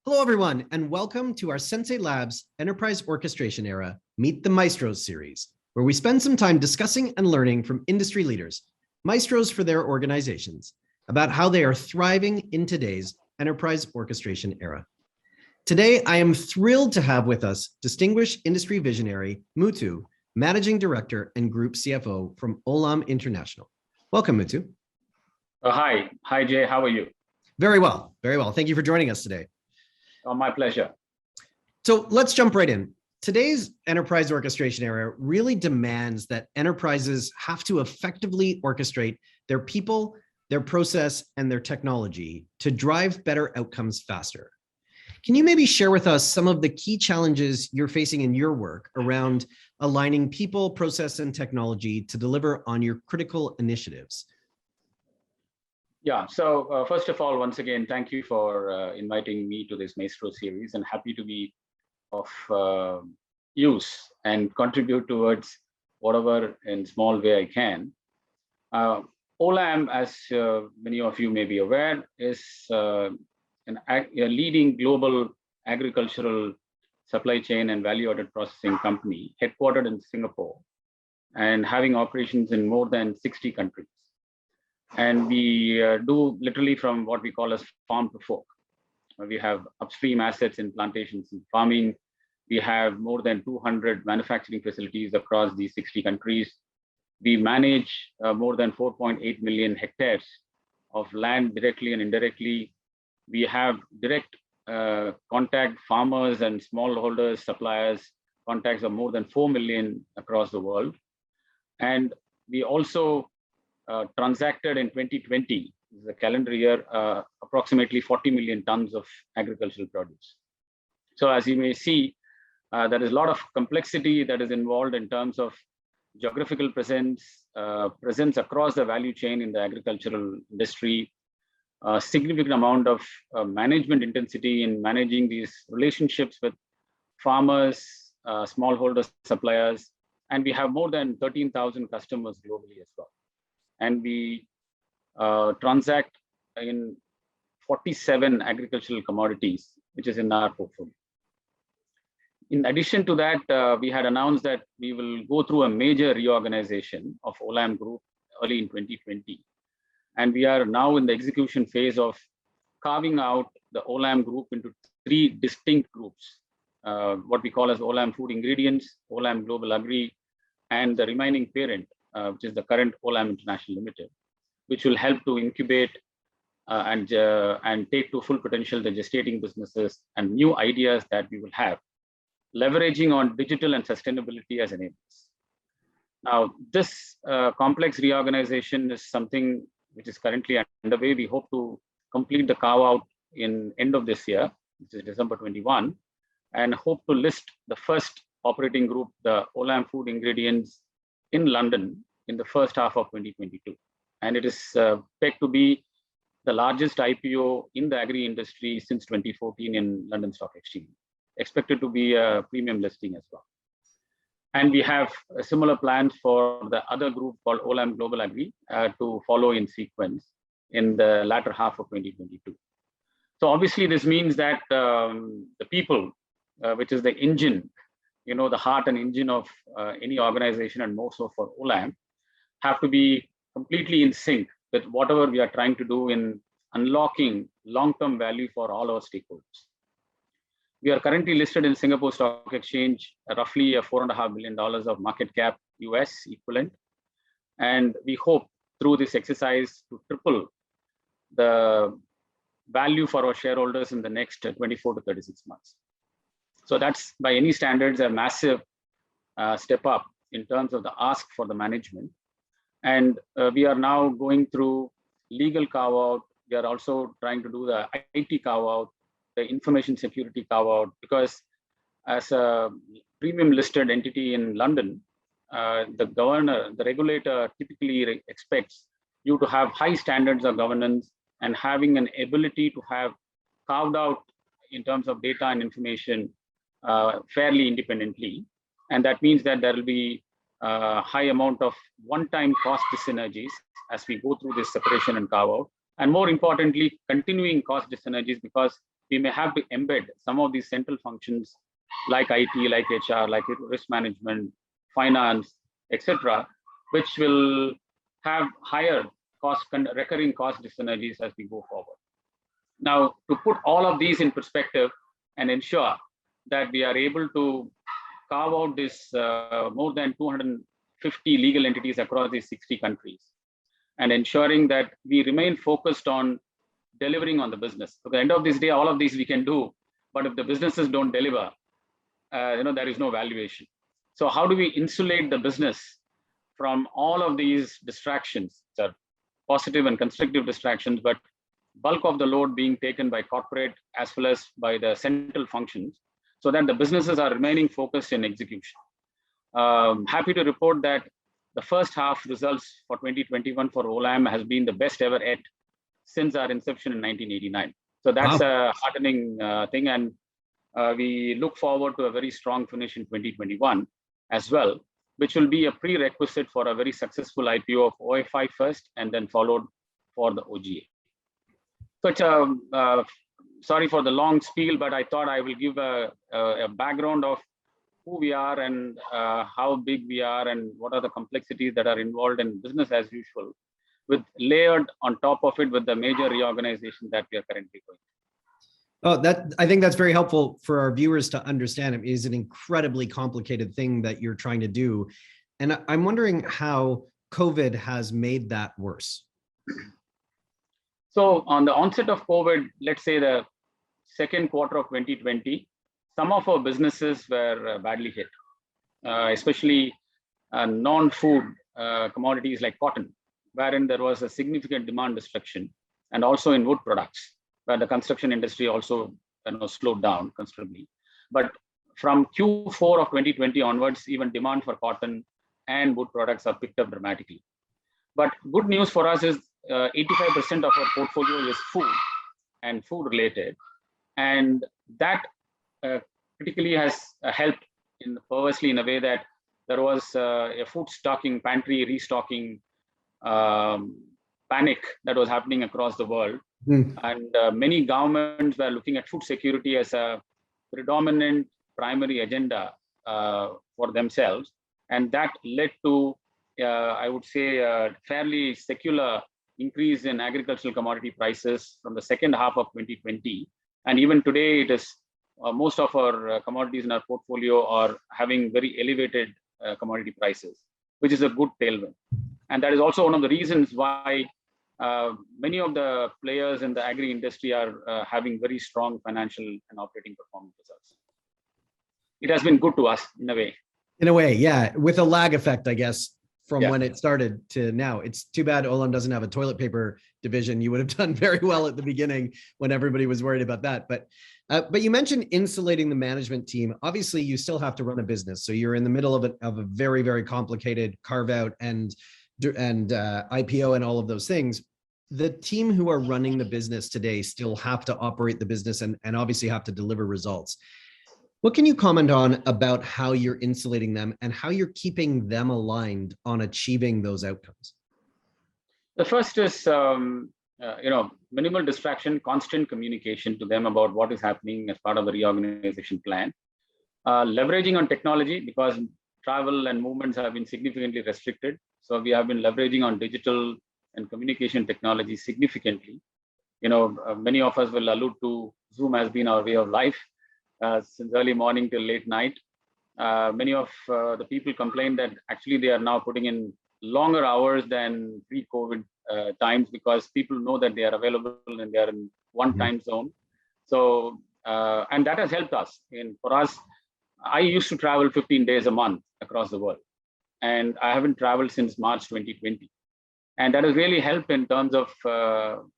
Hello, everyone, and welcome to our Sensei Labs Enterprise Orchestration Era Meet the Maestros series, where we spend some time discussing and learning from industry leaders, maestros for their organizations, about how they are thriving in today's enterprise orchestration era. Today, I am thrilled to have with us distinguished industry visionary Muthu, Managing Director and Group CFO from Olam International. Welcome, Muthu. Hi, Jay. How are you? Very well, very well. Thank you for joining us today. Oh, my pleasure. So let's jump right in. Today's enterprise orchestration era really demands that enterprises have to effectively orchestrate their people, their process, and their technology to drive better outcomes faster. Can you maybe share with us some of the key challenges you're facing in your work around aligning people, process, and technology to deliver on your critical initiatives? Yeah, so first of all, once again, thank you for inviting me to this Maestro series, and happy to be of use and contribute towards whatever in small way I can. Olam, as many of you may be aware, is a leading global agricultural supply chain and value-added processing company headquartered in Singapore and having operations in more than 60 countries. And we do literally from what we call as farm to fork. We have upstream assets in plantations and farming. We have more than 200 manufacturing facilities across these 60 countries. We manage more than 4.8 million hectares of land directly and indirectly. We have direct contact farmers and smallholders, suppliers, contacts of more than 4 million across the world. And we also transacted in 2020, the calendar year, approximately 40 million tons of agricultural produce. So as you may see, there is a lot of complexity that is involved in terms of geographical presence across the value chain in the agricultural industry, a significant amount of management intensity in managing these relationships with farmers, smallholders, suppliers, and we have more than 13,000 customers globally as well. And we transact in 47 agricultural commodities, which is in our portfolio. In addition to that, we had announced that we will go through a major reorganization of Olam Group early in 2020. And we are now in the execution phase of carving out the Olam Group into 3 distinct groups, what we call as Olam Food Ingredients, Olam Global Agri, and the remaining parent, which is the current Olam International Limited, which will help to incubate and take to full potential the gestating businesses and new ideas that we will have, leveraging on digital and sustainability as enablers. Now, this complex reorganization is something which is currently underway. We hope to complete the carve-out in end of this year, which is December 21, and hope to list the first operating group, the Olam Food Ingredients, in London in the first half of 2022. And it is pegged to be the largest IPO in the agri industry since 2014 in London Stock Exchange, expected to be a premium listing as well. And we have similar plans for the other group called Olam Global Agri to follow in sequence in the latter half of 2022. So obviously this means that the people, which is the engine, the heart and engine of any organization, and more so for Olam, have to be completely in sync with whatever we are trying to do in unlocking long-term value for all our stakeholders. We are currently listed in Singapore Stock Exchange, roughly a $4.5 billion of market cap US equivalent. And we hope through this exercise to triple the value for our shareholders in the next 24 to 36 months. So that's, by any standards, a massive step up in terms of the ask for the management. And we are now going through legal carve-out. We are also trying to do the IT carve-out, the information security carve-out, because as a premium listed entity in London, the regulator typically expects you to have high standards of governance and having an ability to have carved out in terms of data and information fairly independently. And that means that there will be a high amount of one-time cost synergies as we go through this separation and carve-out. And more importantly, continuing cost synergies, because we may have to embed some of these central functions like IT, like HR, like risk management, finance, etc., which will have higher recurring cost synergies as we go forward. Now, to put all of these in perspective and ensure that we are able to carve out this more than 250 legal entities across these 60 countries, and ensuring that we remain focused on delivering on the business. At the end of this day, all of these we can do, but if the businesses don't deliver, there is no valuation. So how do we insulate the business from all of these distractions, which are positive and constructive distractions, but bulk of the load being taken by corporate as well as by the central functions, so that the businesses are remaining focused in execution. Happy to report that the first half results for 2021 for Olam has been the best ever yet since our inception in 1989. So that's a heartening thing, and we look forward to a very strong finish in 2021 as well, which will be a prerequisite for a very successful IPO of OFI first, and then followed for the OGA. So sorry for the long spiel, but I thought I will give a background of who we are and how big we are and what are the complexities that are involved in business as usual, with layered on top of it with the major reorganization that we are currently going. Oh, I think that's very helpful for our viewers to understand. It is an incredibly complicated thing that you're trying to do. And I'm wondering how COVID has made that worse. So on the onset of COVID, let's say the second quarter of 2020, some of our businesses were badly hit, especially non-food commodities like cotton, wherein there was a significant demand destruction, and also in wood products, where the construction industry also slowed down considerably. But from Q4 of 2020 onwards, even demand for cotton and wood products have picked up dramatically. But good news for us is 85% of our portfolio is food and food related, and that critically has helped perversely in a way that there was a food stocking, pantry restocking panic that was happening across the world. And many governments were looking at food security as a predominant primary agenda for themselves. And that led to, I would say, a fairly secular increase in agricultural commodity prices from the second half of 2020. And even today, it is most of our commodities in our portfolio are having very elevated commodity prices, which is a good tailwind. And that is also one of the reasons why many of the players in the agri industry are having very strong financial and operating performance results. It has been good to us in a way. In a way, yeah, with a lag effect, I guess, from when it started to now. It's too bad Olam doesn't have a toilet paper division. You would have done very well at the beginning when everybody was worried about that. But you mentioned insulating the management team. Obviously, you still have to run a business, so you're in the middle of a very, very complicated carve out and IPO and all of those things. The team who are running the business today still have to operate the business and obviously have to deliver results. What can you comment on about how you're insulating them and how you're keeping them aligned on achieving those outcomes? The first is, minimal distraction, constant communication to them about what is happening as part of the reorganization plan. Leveraging on technology, because travel and movements have been significantly restricted. So we have been leveraging on digital and communication technology significantly. Many of us will allude to Zoom has been our way of life. Since early morning till late night. Many of the people complain that actually they are now putting in longer hours than pre-COVID times, because people know that they are available and they are in one time zone. So, and that has helped us. And for us, I used to travel 15 days a month across the world, and I haven't traveled since March 2020. And that has really helped in terms of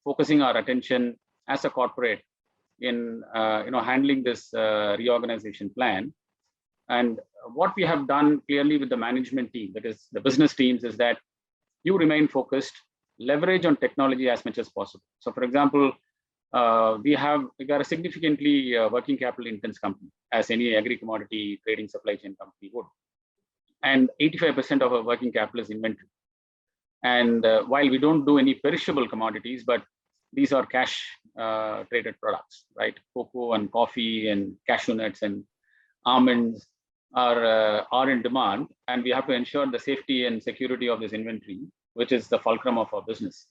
focusing our attention as a corporate in handling this reorganization plan. And what we have done clearly with the management team, that is the business teams, is that you remain focused, leverage on technology as much as possible. So for example, we are a significantly working capital intense company, as any agri commodity trading supply chain company would. And 85% of our working capital is inventory. And while we don't do any perishable commodities, but these are cash traded products, right? Cocoa and coffee and cashew nuts and almonds are in demand, and we have to ensure the safety and security of this inventory, which is the fulcrum of our business.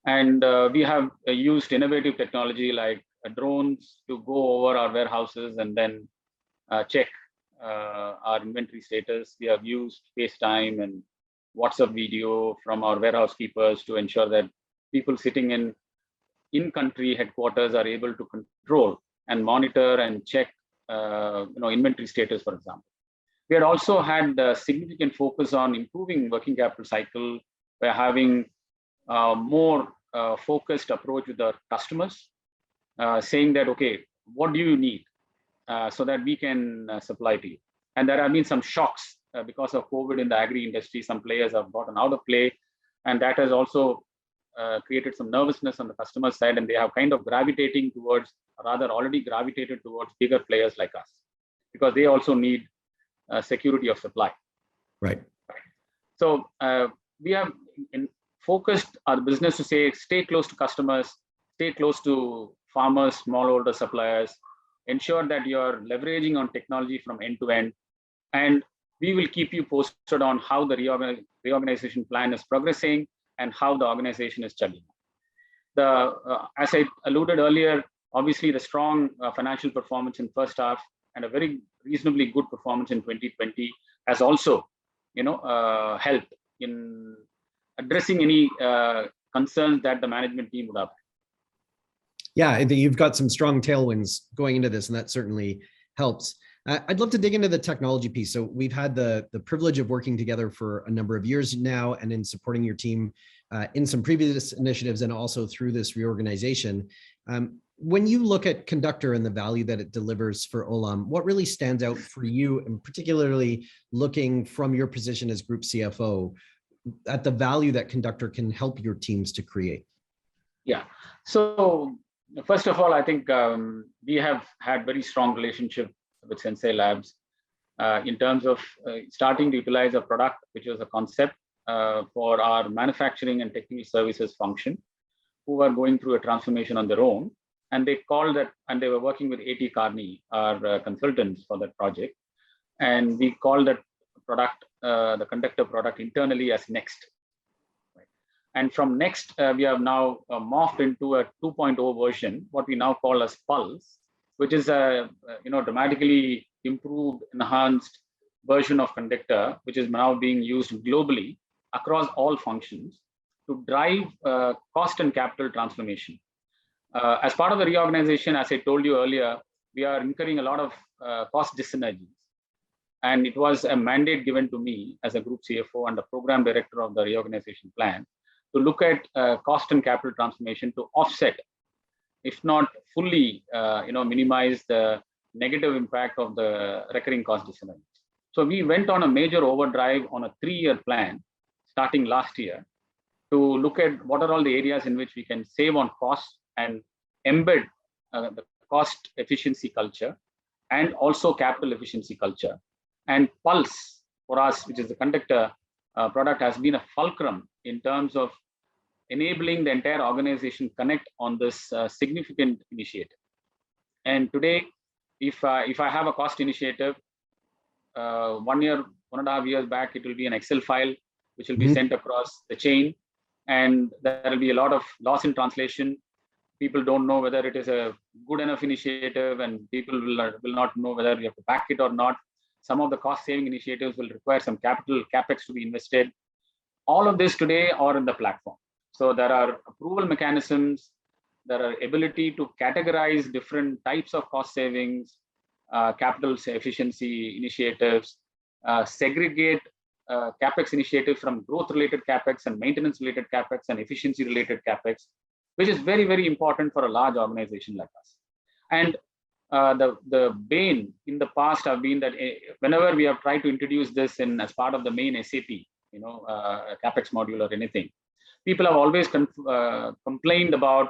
And we have used innovative technology like drones to go over our warehouses and then check our inventory status. We have used FaceTime and WhatsApp video from our warehouse keepers to ensure that people sitting in-country headquarters are able to control and monitor and check inventory status, for example. We had also had a significant focus on improving working capital cycle by having more focused approach with our customers, saying that, okay, what do you need so that we can supply to you? And there have been some shocks because of COVID in the agri industry. Some players have gotten out of play, and that has also created some nervousness on the customer side, and they have kind of gravitating towards, or rather already gravitated towards bigger players like us, because they also need security of supply. Right. So we have focused our business to say, stay close to customers, stay close to farmers, smallholder suppliers, ensure that you're leveraging on technology from end to end, and we will keep you posted on how the reorganization plan is progressing and how the organization is chugging. As I alluded earlier, obviously the strong financial performance in first half and a very reasonably good performance in 2020 has also, helped in addressing any concerns that the management team would have. Yeah, I think you've got some strong tailwinds going into this, and that certainly helps. I'd love to dig into the technology piece. So we've had the privilege of working together for a number of years now, and in supporting your team in some previous initiatives and also through this reorganization. When you look at Conductor and the value that it delivers for Olam, what really stands out for you, and particularly looking from your position as Group CFO, at the value that Conductor can help your teams to create? Yeah. So first of all, I think we have had very strong relationship with Sensei Labs in terms of starting to utilize a product, which was a concept for our manufacturing and technical services function, who are going through a transformation on their own. And they called that, and they were working with A.T. Carney, our consultants for that project. And we called that product, the Conductor product, internally as Next. Right? And from Next, we have now morphed into a 2.0 version, what we now call as Pulse, which is a dramatically improved, enhanced version of Conductor, which is now being used globally across all functions to drive cost and capital transformation. As part of the reorganization, as I told you earlier, we are incurring a lot of cost dyssynergies. And it was a mandate given to me as a group CFO and the program director of the reorganization plan to look at cost and capital transformation to offset, if not fully, minimize the negative impact of the recurring cost dyssynergies. So we went on a major overdrive on a 3-year plan starting last year to look at what are all the areas in which we can save on costs and embed the cost efficiency culture and also capital efficiency culture. And Pulse for us, which is the Conductor product, has been a fulcrum in terms of enabling the entire organization connect on this significant initiative. And today, if I have a cost initiative, 1 year, 1.5 years back, it will be an Excel file, which will be sent across the chain. And there will be a lot of loss in translation. People don't know whether it is a good enough initiative, and people will not know whether you have to back it or not. Some of the cost saving initiatives will require some capex to be invested. All of this today are in the platform. So there are approval mechanisms, there are ability to categorize different types of cost savings, capital efficiency initiatives, segregate capex initiatives from growth related capex and maintenance related capex and efficiency related capex, which is very, very important for a large organization like us. And the bane in the past have been that whenever we have tried to introduce this as part of the main SAP, capex module or anything, people have always complained about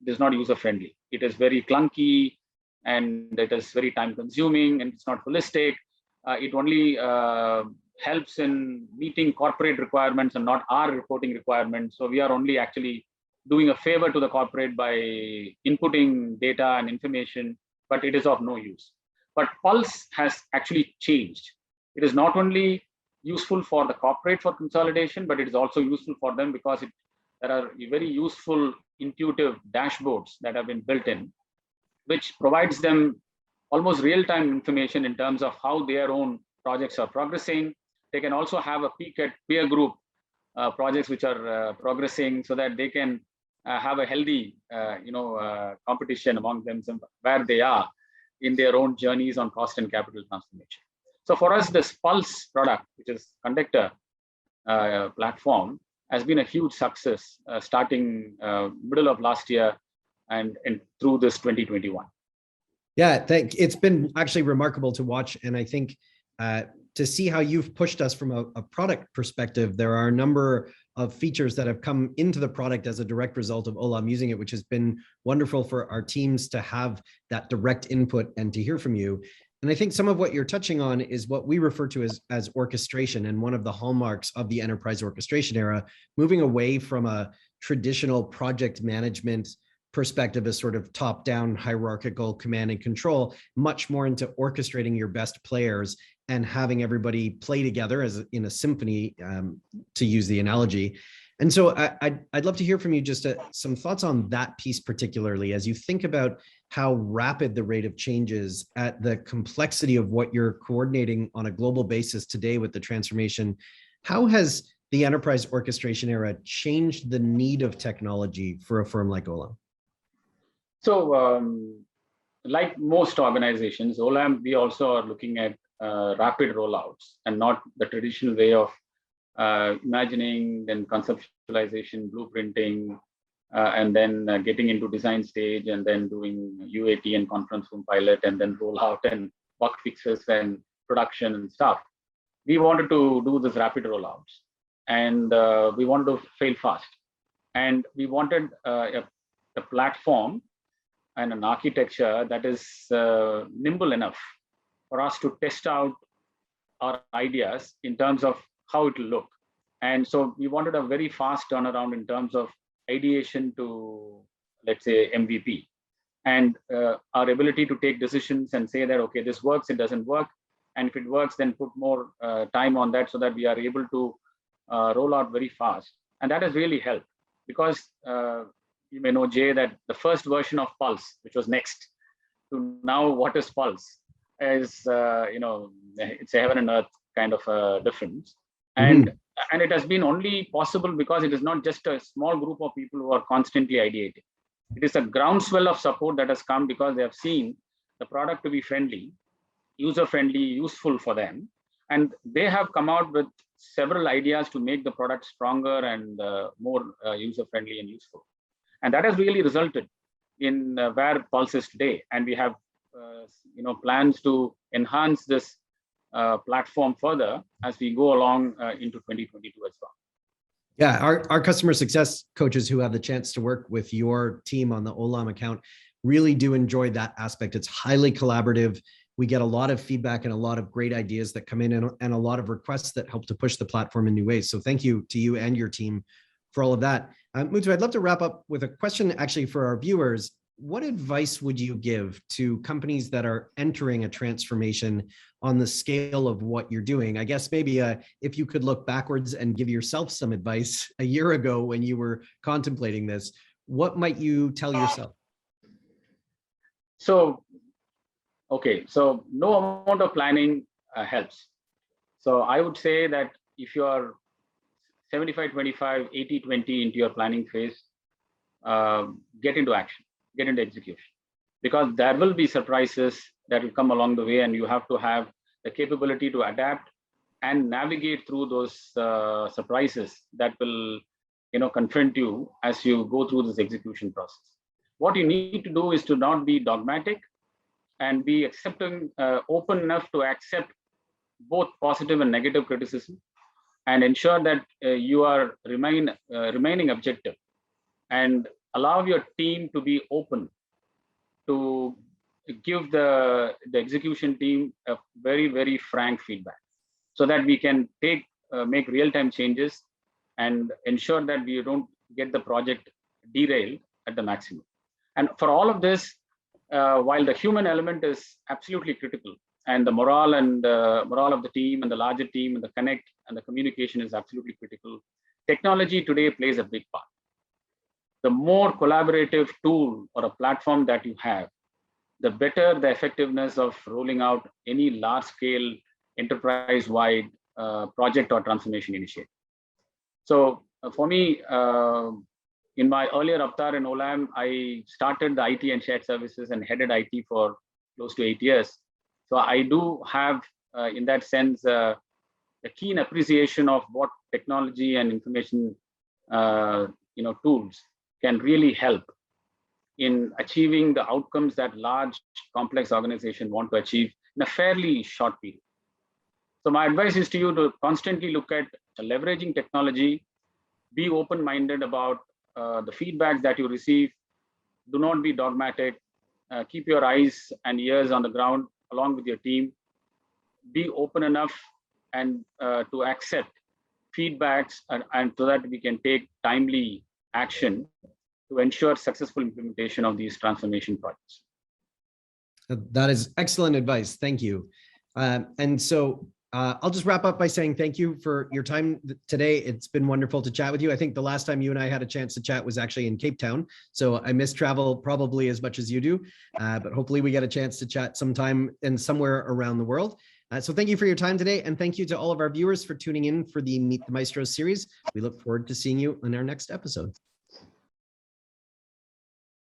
this is not user friendly. It is very clunky and it is very time consuming and it's not holistic. It only helps in meeting corporate requirements and not our reporting requirements. So we are only actually doing a favor to the corporate by inputting data and information, but it is of no use. But Pulse has actually changed. It is not only useful for the corporate for consolidation, but it is also useful for them because there are very useful, intuitive dashboards that have been built in, which provides them almost real-time information in terms of how their own projects are progressing. They can also have a peek at peer group projects which are progressing, so that they can have a healthy competition among them where they are in their own journeys on cost and capital transformation. So for us, this Pulse product, which is Conductor platform, has been a huge success starting middle of last year and through this 2021. Yeah, it's been actually remarkable to watch. And I think to see how you've pushed us from a product perspective, there are a number of features that have come into the product as a direct result of Olam using it, which has been wonderful for our teams to have that direct input and to hear from you. And I think some of what you're touching on is what we refer to as orchestration, and one of the hallmarks of the enterprise orchestration era, moving away from a traditional project management perspective as sort of top-down hierarchical command and control, much more into orchestrating your best players and having everybody play together as in a symphony, to use the analogy. And so I'd love to hear from you just some thoughts on that piece, particularly as you think about how rapid the rate of change is, at the complexity of what you're coordinating on a global basis today with the transformation. How has the enterprise orchestration era changed the need of technology for a firm like Olam? So like most organizations, Olam, we also are looking at rapid rollouts and not the traditional way of imagining, then conceptualization, blueprinting, and then getting into design stage, and then doing UAT and conference room pilot, and then rollout and bug fixes and production and stuff. We wanted to do this rapid rollouts, and we wanted to fail fast. And we wanted a platform and an architecture that is nimble enough for us to test out our ideas in terms of how it will look. And so we wanted a very fast turnaround in terms of ideation to, let's say, MVP. And our ability to take decisions and say that, okay, this works, it doesn't work. And if it works, then put more time on that so that we are able to roll out very fast. And that has really helped, because you may know, Jay, that the first version of Pulse, which was Next, to now what is Pulse, is, it's a heaven and earth kind of a difference. And it has been only possible because it is not just a small group of people who are constantly ideating. It is a groundswell of support that has come because they have seen the product to be friendly, user-friendly, useful for them. And they have come out with several ideas to make the product stronger and more user-friendly and useful. And that has really resulted in where Pulse is today. And we have plans to enhance this platform further as we go along into 2022 as well. Yeah, our customer success coaches who have the chance to work with your team on the Olam account really do enjoy that aspect. It's highly collaborative. We get a lot of feedback and a lot of great ideas that come in, and a lot of requests that help to push the platform in new ways. So thank you to you and your team for all of that. Muthu, I'd love to wrap up with a question actually for our viewers. What advice would you give to companies that are entering a transformation on the scale of what you're doing? I guess maybe if you could look backwards and give yourself some advice a year ago when you were contemplating this, what might you tell yourself? So no amount of planning helps. So I would say that if you are 75-25, 80-20 into your planning phase, get into action, get into execution, because there will be surprises that will come along the way, and you have to have the capability to adapt and navigate through those surprises that will confront you as you go through this execution process. What you need to do is to not be dogmatic and be accepting, open enough to accept both positive and negative criticism, and ensure that you are remaining objective, and allow your team to be open to give the execution team a very, very frank feedback, so that we can make real-time changes and ensure that we don't get the project derailed at the maximum. And for all of this, while the human element is absolutely critical, and the morale and the morale of the team and the larger team and the connect and the communication is absolutely critical, technology today plays a big part. The more collaborative tool or a platform that you have, the better the effectiveness of rolling out any large-scale enterprise-wide project or transformation initiative. So for me, in my earlier avatar in Olam, I started the IT and shared services and headed IT for close to 8 years. So I do have, in that sense, a keen appreciation of what technology and information, tools can really help in achieving the outcomes that large, complex organizations want to achieve in a fairly short period. So my advice is to you to constantly look at leveraging technology, be open-minded about the feedback that you receive, do not be dogmatic, keep your eyes and ears on the ground along with your team, be open enough and to accept feedbacks and so that we can take timely action to ensure successful implementation of these transformation projects. That is excellent advice. Thank you. And so I'll just wrap up by saying thank you for your time today. It's been wonderful to chat with you. I think the last time you and I had a chance to chat was actually in Cape Town. So I miss travel probably as much as you do, but hopefully we get a chance to chat sometime and somewhere around the world. So thank you for your time today. And thank you to all of our viewers for tuning in for the Meet the Maestro series. We look forward to seeing you in our next episode.